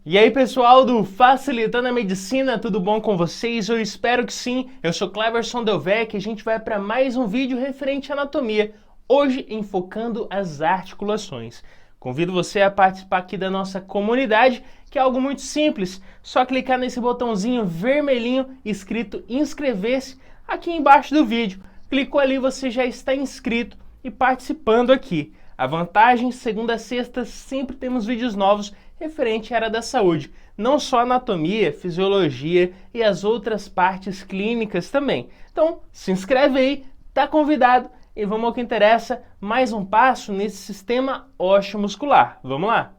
E aí pessoal do Facilitando a Medicina, tudo bom com vocês? Eu espero que sim. Eu sou Cleverson Delvecq e a gente vai para mais um vídeo referente à anatomia, hoje enfocando as articulações. Convido você a participar aqui da nossa comunidade, que é algo muito simples, só clicar nesse botãozinho vermelhinho escrito inscrever-se aqui embaixo do vídeo. Clicou ali, você já está inscrito e participando aqui. A vantagem, segunda a sexta, sempre temos vídeos novos referente à área da saúde, não só anatomia, fisiologia e as outras partes clínicas também. Então, se inscreve aí, tá convidado e vamos ao que interessa, mais um passo nesse sistema ósseo-muscular. Vamos lá?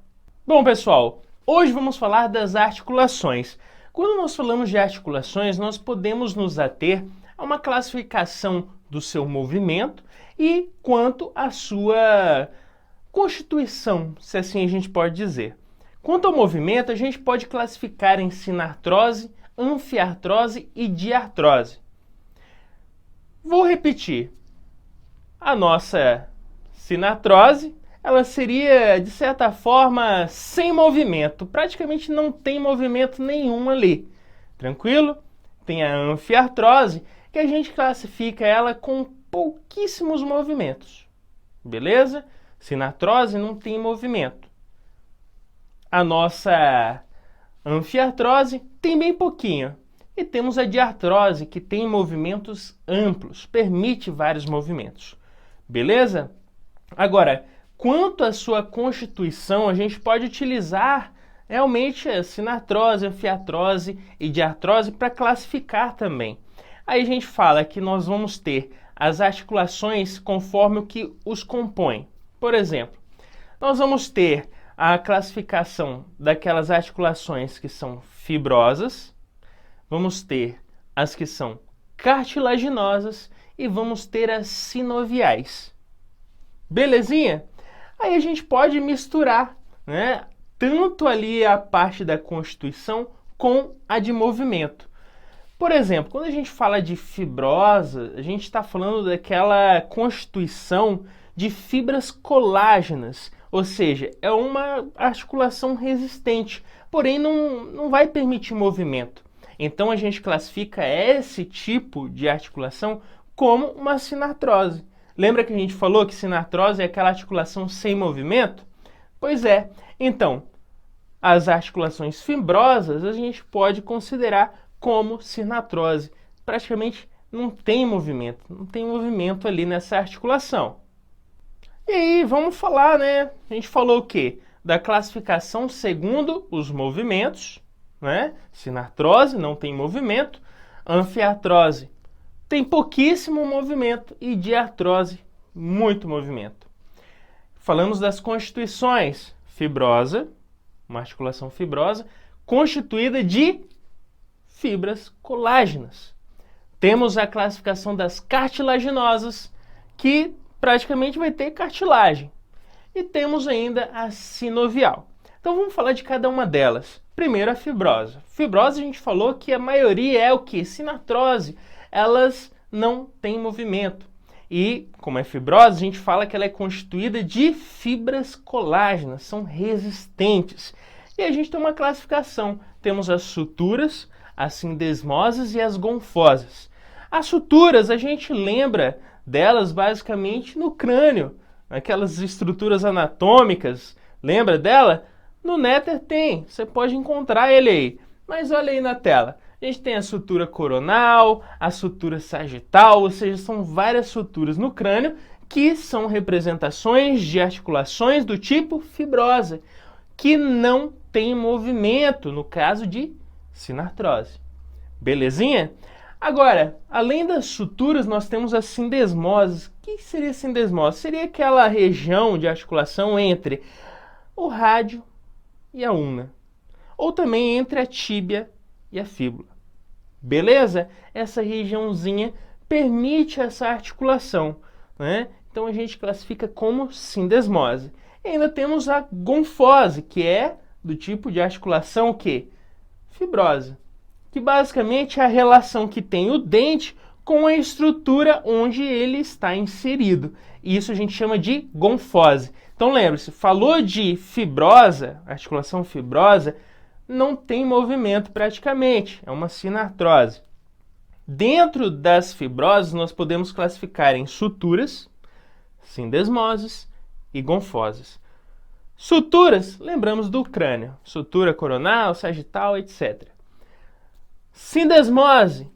Bom, pessoal, hoje vamos falar das articulações. Quando nós falamos de articulações, nós podemos nos ater a uma classificação do seu movimento e quanto à sua constituição, se assim a gente pode dizer. Quanto ao movimento, a gente pode classificar em sinartrose, anfiartrose e diartrose. Vou repetir. A nossa sinartrose, ela seria, de certa forma, sem movimento. Praticamente não tem movimento nenhum ali. Tranquilo? Tem a anfiartrose, que a gente classifica ela com pouquíssimos movimentos. Beleza? Sinartrose não tem movimento. A nossa anfiartrose tem bem pouquinho. E temos a diartrose, que tem movimentos amplos, permite vários movimentos. Beleza? Agora, quanto à sua constituição, a gente pode utilizar realmente a sinartrose, anfiartrose e diartrose para classificar também. Aí a gente fala que nós vamos ter as articulações conforme o que os compõe. Por exemplo, nós vamos ter a classificação daquelas articulações que são fibrosas, vamos ter as que são cartilaginosas e vamos ter as sinoviais. Belezinha? Aí a gente pode misturar, né, tanto ali a parte da constituição com a de movimento. Por exemplo, quando a gente fala de fibrosa, a gente está falando daquela constituição de fibras colágenas, ou seja, é uma articulação resistente, porém não vai permitir movimento. Então a gente classifica esse tipo de articulação como uma sinartrose. Lembra que a gente falou que sinartrose é aquela articulação sem movimento? Pois é. Então, as articulações fibrosas a gente pode considerar como sinartrose. Praticamente não tem movimento ali nessa articulação. E aí, vamos falar, né? A gente falou o quê? Da classificação segundo os movimentos, né? Sinartrose não tem movimento, anfiartrose tem pouquíssimo movimento e diartrose, muito movimento. Falamos das constituições. Fibrosa, uma articulação fibrosa, constituída de fibras colágenas. Temos a classificação das cartilaginosas, que praticamente vai ter cartilagem. E temos ainda a sinovial. Então vamos falar de cada uma delas. Primeiro a fibrosa. Fibrosa a gente falou que a maioria é o que? Sinartrose. Elas não têm movimento. E, como é fibrosa, a gente fala que ela é constituída de fibras colágenas, são resistentes. E a gente tem uma classificação. Temos as suturas, as sindesmosas e as gonfosas. As suturas, a gente lembra delas basicamente no crânio, aquelas estruturas anatômicas. Lembra dela? No néter tem, você pode encontrar ele aí. Mas olha aí na tela. A gente tem a sutura coronal, a sutura sagital, ou seja, são várias suturas no crânio que são representações de articulações do tipo fibrosa, que não tem movimento, no caso de sinartrose. Belezinha? Agora, além das suturas, nós temos as sindesmoses. O que seria sindesmose? Seria aquela região de articulação entre o rádio e a ulna, ou também entre a tíbia e a fíbula. Beleza? Essa regiãozinha permite essa articulação, né? Então a gente classifica como sindesmose. E ainda temos a gonfose, que é do tipo de articulação que? Fibrosa. Que basicamente é a relação que tem o dente com a estrutura onde ele está inserido. Isso a gente chama de gonfose. Então lembre-se, falou de fibrosa, articulação fibrosa, não tem movimento praticamente, é uma sinartrose. Dentro das fibroses, nós podemos classificar em suturas, sindesmoses e gonfoses. Suturas, lembramos do crânio, sutura coronal, sagital, etc. Sindesmose,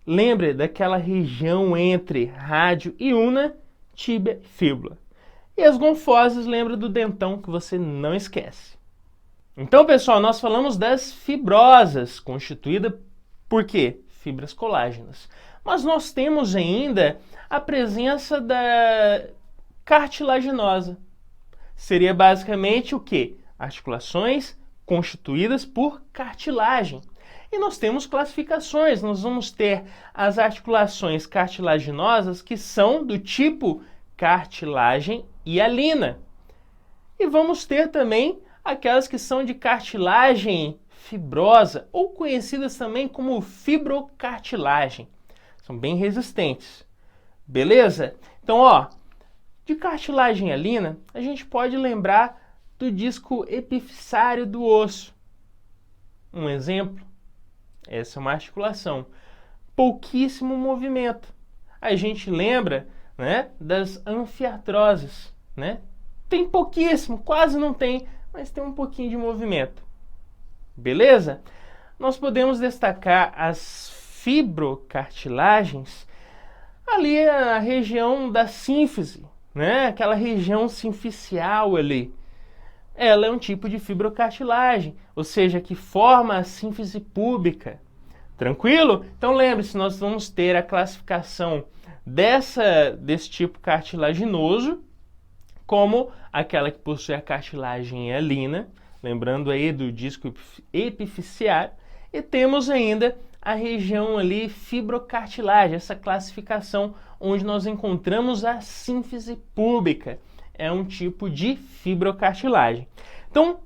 lembre daquela região entre rádio e una, tíbia e fíbula. E as gonfoses, lembra do dentão que você não esquece. Então, pessoal, nós falamos das fibrosas, constituída por quê? Fibras colágenas. Mas nós temos ainda a presença da cartilaginosa. Seria basicamente o quê? Articulações constituídas por cartilagem. E nós temos classificações. Nós vamos ter as articulações cartilaginosas que são do tipo cartilagem hialina. E vamos ter também aquelas que são de cartilagem fibrosa, ou conhecidas também como fibrocartilagem. São bem resistentes. Beleza? Então, ó, de cartilagem hialina, a gente pode lembrar do disco epifissário do osso. Um exemplo, essa é uma articulação. Pouquíssimo movimento. A gente lembra, né, das anfiartroses, né? Tem pouquíssimo, quase não tem, mas tem um pouquinho de movimento. Beleza? Nós podemos destacar as fibrocartilagens ali na região da sínfise, né? Aquela região sinficial ali. Ela é um tipo de fibrocartilagem, ou seja, que forma a sínfise púbica. Tranquilo? Então lembre-se, nós vamos ter a classificação desse tipo cartilaginoso como aquela que possui a cartilagem hialina, lembrando aí do disco epifisiário, e temos ainda a região ali fibrocartilagem, essa classificação onde nós encontramos a sínfise púbica. É um tipo de fibrocartilagem. Então,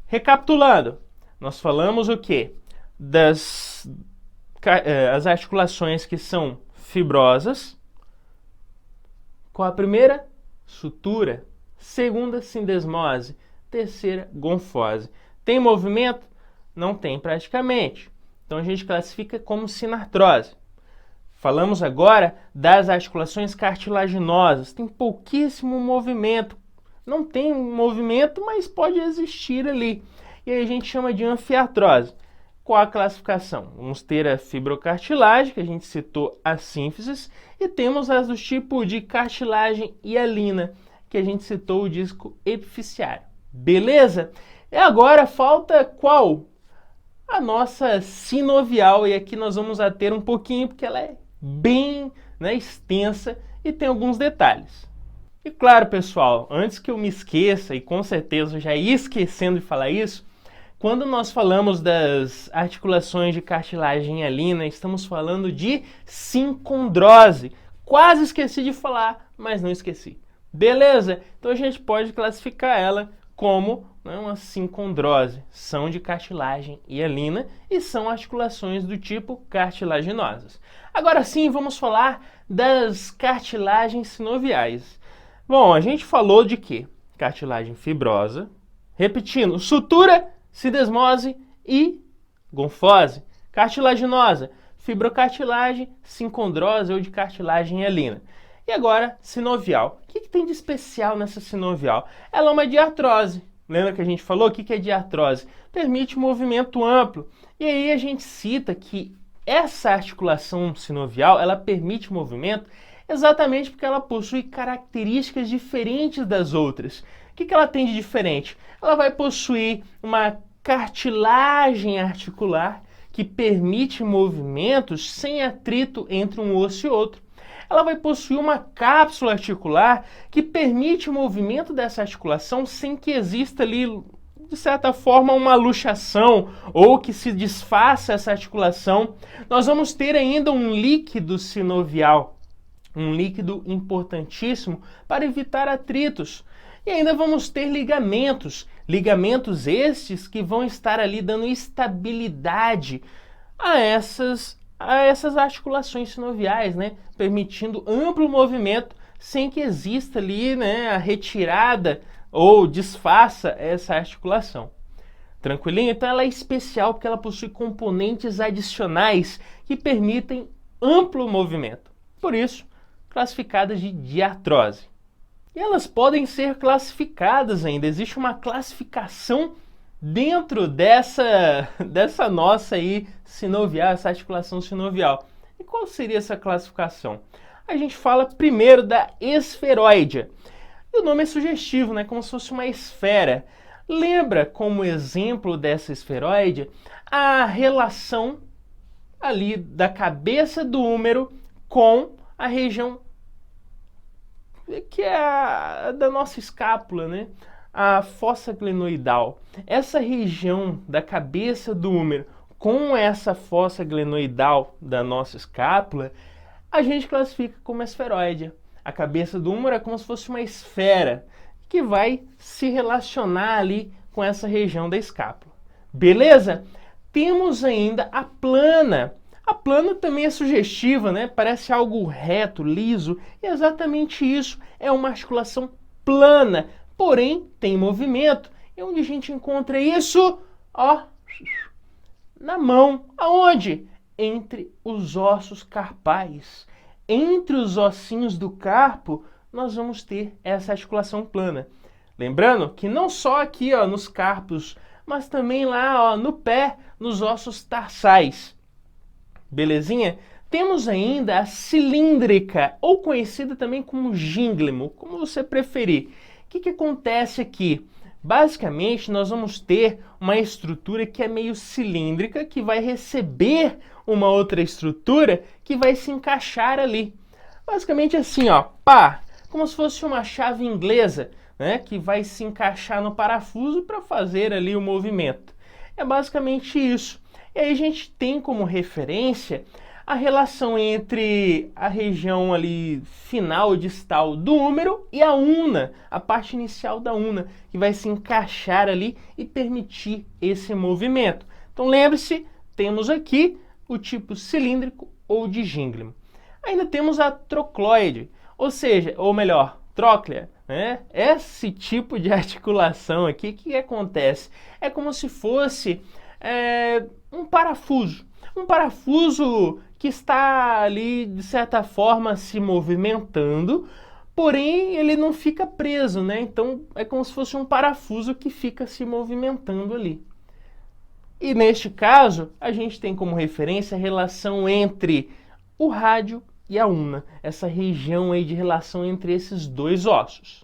recapitulando, nós falamos o quê? As articulações que são fibrosas. Qual a primeira? Sutura. Segunda, sindesmose. Terceira, gonfose. Tem movimento? Não tem praticamente. Então a gente classifica como sinartrose. Falamos agora das articulações cartilaginosas. Tem pouquíssimo movimento. Não tem movimento, mas pode existir ali. E aí a gente chama de anfiartrose. Qual a classificação? Vamos ter a fibrocartilagem, que a gente citou as sínfises, e temos as do tipo de cartilagem hialina, que a gente citou o disco epifisiário. Beleza? E agora falta qual? A nossa sinovial, e aqui nós vamos ter um pouquinho, porque ela é bem, né, extensa e tem alguns detalhes. E claro, pessoal, antes que eu me esqueça, e com certeza eu já ia esquecendo de falar isso, quando nós falamos das articulações de cartilagem hialina, estamos falando de sincondrose. Quase esqueci de falar, mas não esqueci. Beleza? Então a gente pode classificar ela como, né, uma sincondrose. São de cartilagem hialina e são articulações do tipo cartilaginosas. Agora sim, vamos falar das cartilagens sinoviais. Bom, a gente falou de quê? Cartilagem fibrosa. Repetindo, sutura, sindesmose e gonfose. Cartilaginosa, fibrocartilagem, sincondrose ou de cartilagem hialina. E agora, sinovial. O que tem de especial nessa sinovial? Ela é uma diartrose. Lembra que a gente falou? O que é diartrose? Permite movimento amplo. E aí a gente cita que essa articulação sinovial, ela permite movimento exatamente porque ela possui características diferentes das outras. O que ela tem de diferente? Ela vai possuir uma cartilagem articular que permite movimentos sem atrito entre um osso e outro. Ela vai possuir uma cápsula articular que permite o movimento dessa articulação sem que exista ali, de certa forma, uma luxação ou que se desfaça essa articulação. Nós vamos ter ainda um líquido sinovial, um líquido importantíssimo para evitar atritos. E ainda vamos ter ligamentos, ligamentos estes que vão estar ali dando estabilidade a essas articulações sinoviais, né? Permitindo amplo movimento sem que exista ali, né, a retirada ou desfaça essa articulação. Tranquilinho? Então ela é especial porque ela possui componentes adicionais que permitem amplo movimento. Por isso, classificadas de diartrose. E elas podem ser classificadas ainda. Existe uma classificação dentro dessa nossa aí sinovial, essa articulação sinovial. E qual seria essa classificação? A gente fala primeiro da esferoide. E o nome é sugestivo, né? Como se fosse uma esfera. Lembra como exemplo dessa esferoide a relação ali da cabeça do húmero com a região que é a da nossa escápula, né? A fossa glenoidal. Essa região da cabeça do húmero com essa fossa glenoidal da nossa escápula, a gente classifica como esferoide. A cabeça do húmero é como se fosse uma esfera que vai se relacionar ali com essa região da escápula. Beleza? Temos ainda a plana. A plana também é sugestiva, né? Parece algo reto, liso. E é exatamente isso. É uma articulação plana, porém tem movimento. E onde a gente encontra isso? Ó, na mão. Aonde? Entre os ossos carpais. Entre os ossinhos do carpo, nós vamos ter essa articulação plana. Lembrando que não só aqui, ó, nos carpos, mas também lá, ó, no pé, nos ossos tarsais. Belezinha? Temos ainda a cilíndrica, ou conhecida também como gínglimo, como você preferir. O que acontece aqui? Basicamente, nós vamos ter uma estrutura que é meio cilíndrica, que vai receber uma outra estrutura que vai se encaixar ali. Basicamente assim, ó, pá, como se fosse uma chave inglesa, né, que vai se encaixar no parafuso para fazer ali o movimento. É basicamente isso. E aí a gente tem como referência a relação entre a região ali final distal do húmero e a una, a parte inicial da una, que vai se encaixar ali e permitir esse movimento. Então lembre-se, temos aqui o tipo cilíndrico ou de gínglimo. Ainda temos a trocloide, ou seja, ou melhor, tróclea, né? Esse tipo de articulação aqui, o que acontece? É como se fosse um parafuso. Um parafuso que está ali, de certa forma, se movimentando, porém ele não fica preso, né? Então é como se fosse um parafuso que fica se movimentando ali. E neste caso, a gente tem como referência a relação entre o rádio e a una, essa região aí de relação entre esses dois ossos.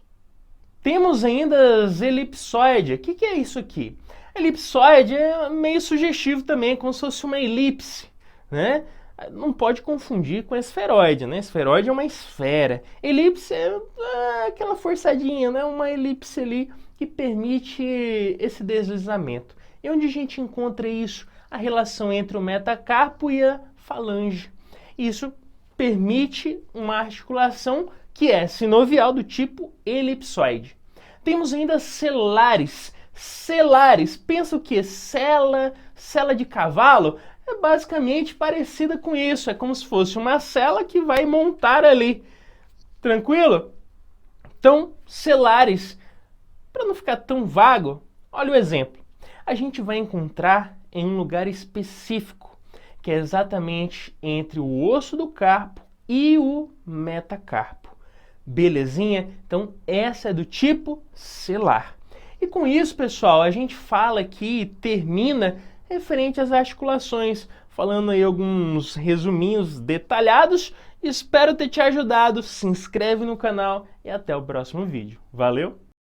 Temos ainda as elipsoide. O que é isso aqui? Elipsoide é meio sugestivo também, como se fosse uma elipse, né? Não pode confundir com esferoide, né? Esferoide é uma esfera. Elipse é aquela forçadinha, né? Uma elipse ali que permite esse deslizamento. E onde a gente encontra isso? A relação entre o metacarpo e a falange. Isso permite uma articulação que é sinovial do tipo elipsoide. Temos ainda celares. Celares, pensa o que? Sela de cavalo? É basicamente parecida com isso. É como se fosse uma sela que vai montar ali. Tranquilo? Então, celares, para não ficar tão vago, olha o exemplo. A gente vai encontrar em um lugar específico, que é exatamente entre o osso do carpo e o metacarpo. Belezinha? Então, essa é do tipo celar. E com isso, pessoal, a gente fala aqui e termina referente às articulações, falando aí alguns resuminhos detalhados. Espero ter te ajudado. Se inscreve no canal e até o próximo vídeo. Valeu!